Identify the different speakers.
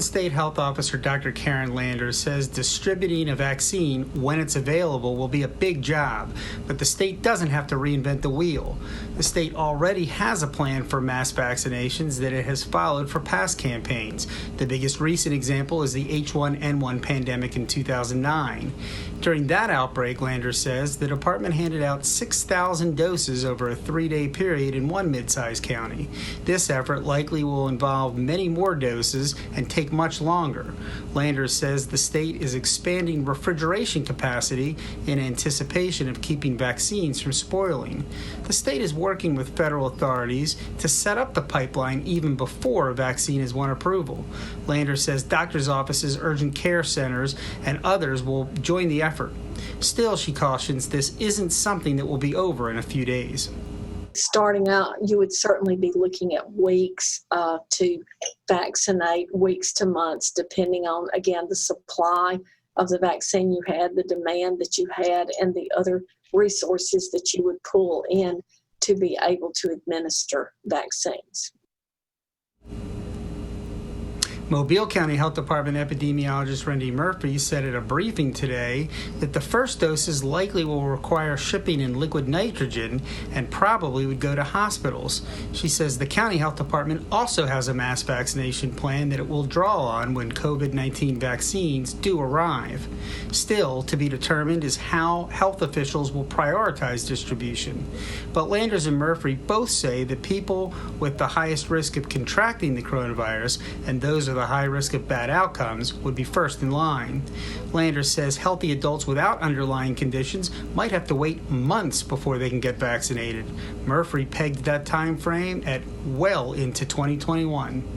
Speaker 1: State Health Officer Dr. Karen Landers says distributing a vaccine when it's available will be a big job, but the state doesn't have to reinvent the wheel. The state already has a plan for mass vaccinations that it has followed for past campaigns. The biggest recent example is the H1N1 pandemic in 2009. During that outbreak, Landers says, the department handed out 6,000 doses over a 3-day period in one mid-sized county. This effort likely will involve many more doses and take much longer. Landers says the state is expanding refrigeration capacity in anticipation of keeping vaccines from spoiling. The state is working with federal authorities to set up the pipeline even before a vaccine has won approval. Landers says doctors' offices, urgent care centers, and others will join the effort. Still, she cautions this isn't something that will be over in a few days.
Speaker 2: Starting out, you would certainly be looking at weeks to vaccinate, weeks to months, depending on, again, the supply of the vaccine you had, the demand that you had, and the other resources that you would pull in to be able to administer vaccines.
Speaker 1: Mobile County Health Department epidemiologist Randy Murphy said at a briefing today that the first doses likely will require shipping in liquid nitrogen and probably would go to hospitals. She says the county health department also has a mass vaccination plan that it will draw on when COVID-19 vaccines do arrive. Still, to be determined is how health officials will prioritize distribution. But Landers and Murphy both say that people with the highest risk of contracting the coronavirus and those with the high risk of bad outcomes would be first in line. Landers says healthy adults without underlying conditions might have to wait months before they can get vaccinated. Murphy pegged that time frame at well into 2021.